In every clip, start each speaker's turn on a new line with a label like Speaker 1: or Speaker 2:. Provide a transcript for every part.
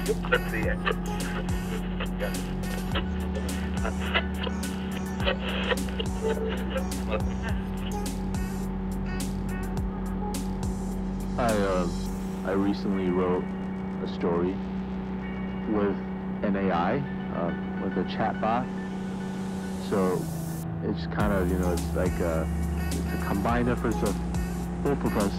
Speaker 1: Let's see it.
Speaker 2: I recently wrote a story with an AI, with a chatbot. So it's kind of, it's like it's a combined efforts of both of us.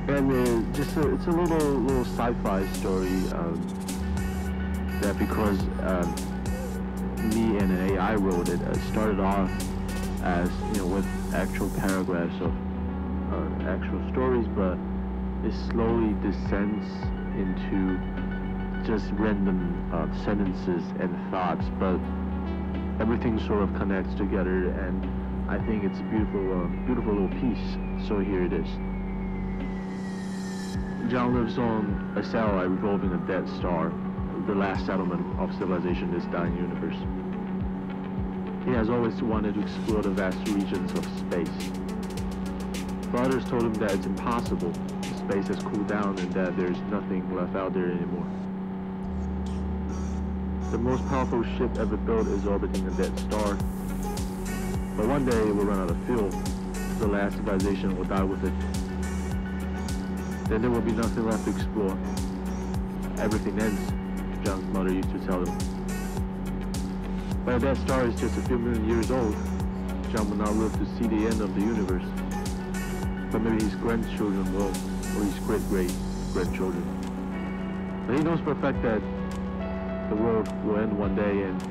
Speaker 2: And it's a little sci-fi story that because me and an AI wrote it. It started off as with actual paragraphs of actual stories, but it slowly descends into just random sentences and thoughts. But everything sort of connects together, and I think it's a beautiful little piece. So here it is. John lives on a satellite revolving a dead star, the last settlement of civilization in this dying universe. He has always wanted to explore the vast regions of space. But others told him that it's impossible. Space has cooled down and that there's nothing left out there anymore. The most powerful ship ever built is orbiting a dead star. But one day it will run out of fuel. The last civilization will die with it. Then there will be nothing left to explore. Everything ends, John's mother used to tell him. But if that star is just a few million years old, John will not live to see the end of the universe. But maybe his grandchildren will, or his great-great-grandchildren. But he knows for a fact that the world will end one day, and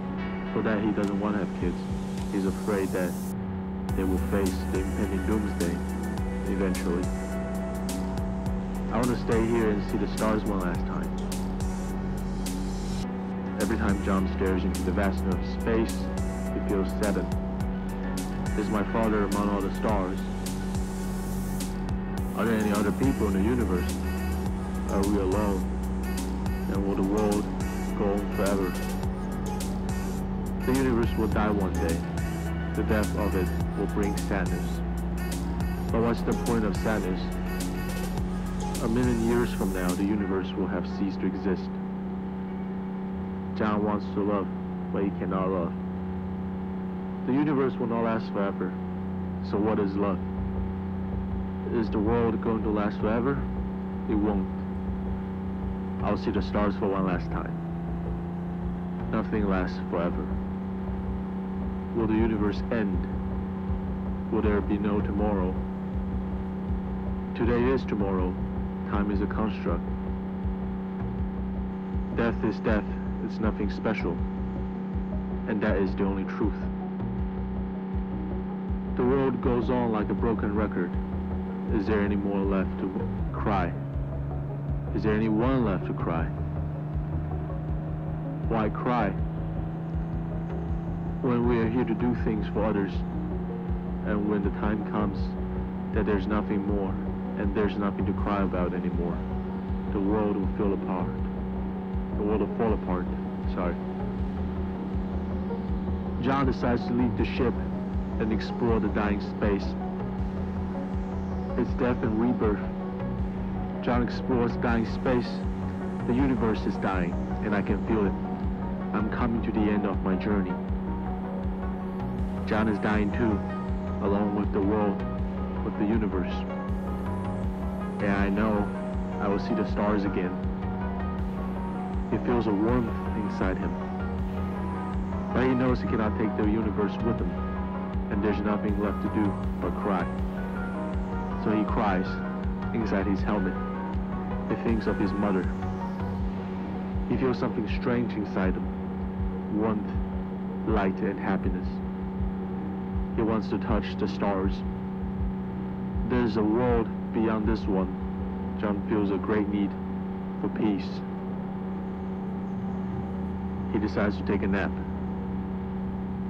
Speaker 2: for that he doesn't want to have kids. He's afraid that they will face the impending doomsday eventually. I want to stay here and see the stars one last time. Every time John stares into the vastness of space, he feels saddened. Is my father among all the stars? Are there any other people in the universe? Are we alone? And will the world go on forever? The universe will die one day. The death of it will bring sadness. But what's the point of sadness? A million years from now, the universe will have ceased to exist. John wants to love, but he cannot love. The universe will not last forever. So what is love? Is the world going to last forever? It won't. I'll see the stars for one last time. Nothing lasts forever. Will the universe end? Will there be no tomorrow? Today is tomorrow. Time is a construct. Death is death. It's nothing special. And that is the only truth. The world goes on like a broken record. Is there any more left to cry? Is there anyone left to cry? Why cry? When we are here to do things for others, and when the time comes that there's nothing more, and there's nothing to cry about anymore, the world will fall apart. The world will fall apart, sorry. John decides to leave the ship and explore the dying space. It's death and rebirth. John explores dying space. The universe is dying, and I can feel it. I'm coming to the end of my journey. John is dying too, along with the world, with the universe. And I know I will see the stars again. He feels a warmth inside him. But he knows he cannot take the universe with him, and there's nothing left to do but cry. So he cries inside his helmet. He thinks of his mother. He feels something strange inside him. Warmth, light, and happiness. He wants to touch the stars. There's a world beyond this one. John feels a great need for peace. He decides to take a nap.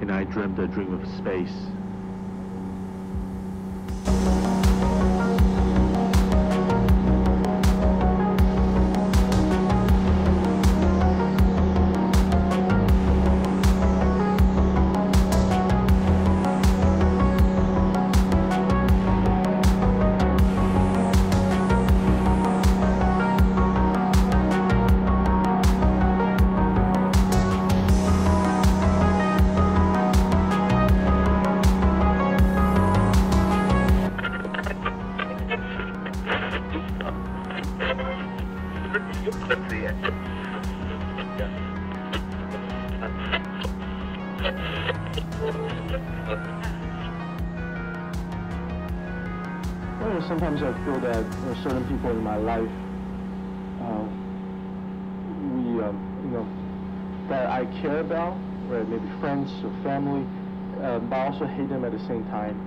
Speaker 2: And I dreamt a dream of space.
Speaker 1: sometimes I feel that certain people in my life, that I care about, right? Maybe friends or family, but I also hate them at the same time.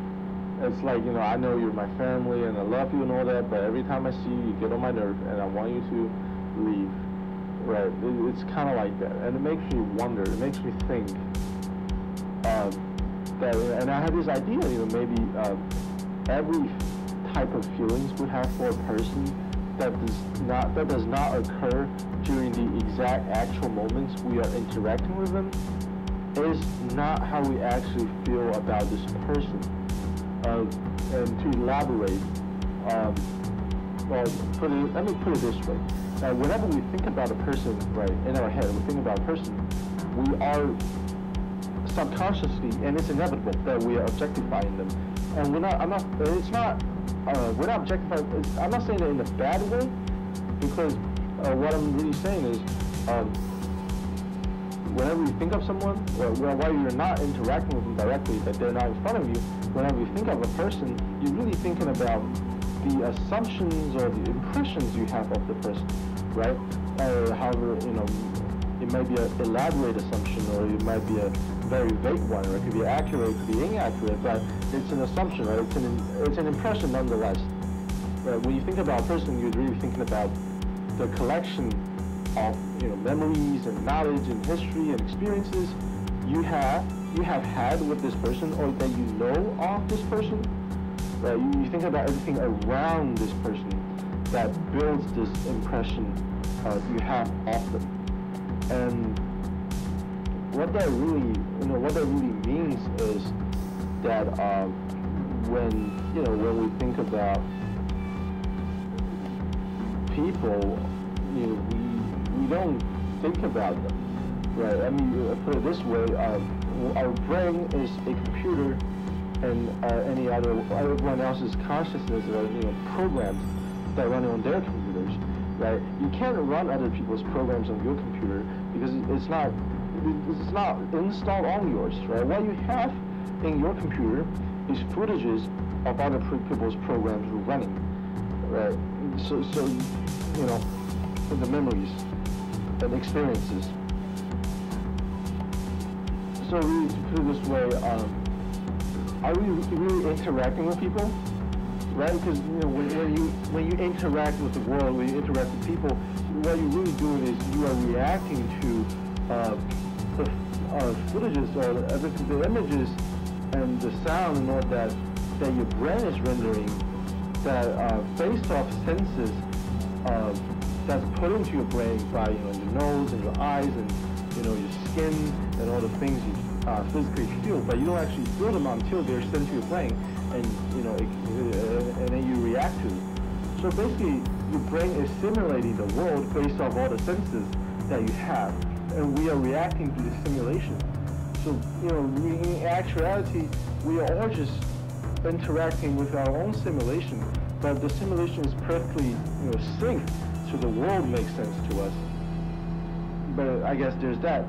Speaker 1: It's like, I know you're my family and I love you and all that, but every time I see you, you get on my nerve and I want you to leave, right? It's kind of like that, and it makes me wonder. It makes me think that, and I had this idea, maybe every type of feelings we have for a person that does not occur during the exact actual moments we are interacting with them is not how we actually feel about this person. And to elaborate, let me put it this way. Whenever we think about a person, right, in our head, we think about a person, we are subconsciously, and it's inevitable that we are objectifying them. And we're not objectifying, I'm not saying it in a bad way, because what I'm really saying is, whenever you think of someone, while you're not interacting with them directly, that they're not in front of you, whenever you think of a person, you're really thinking about the assumptions or the impressions you have of the person, right? However, it might be an elaborate assumption, or it might be a very vague one, or it could be accurate, it could be inaccurate, but it's an assumption, right? It's an impression nonetheless. Right? When you think about a person, you're really thinking about the collection of memories and knowledge and history and experiences you have had with this person, or that you know of this person. Right? You think about everything around this person that builds this impression you have of them. And what that really means is that when we think about people, we don't think about them, right? I mean, put it this way: our brain is a computer, and everyone else's consciousness are programs that run on their computers, right? You can't run other people's programs on your computer because it's not installed on yours, right? What you have in your computer is footages of other people's programs running, right? So the memories and experiences. So really, to put it this way, are we really interacting with people, right? Because when you interact with the world, when you interact with people, what you're really doing is you are reacting to the footages or everything, the images and the sound and all that your brain is rendering, that based off senses that's put into your brain by your nose and your eyes and your skin and all the things you physically feel, but you don't actually feel them until they're sent to your brain, and and then you react to it. So basically, your brain is simulating the world based off all the senses that you have, and we are reacting to the simulation. So in actuality, we are all just interacting with our own simulation, but the simulation is perfectly synced, so the world makes sense to us. But I guess there's that.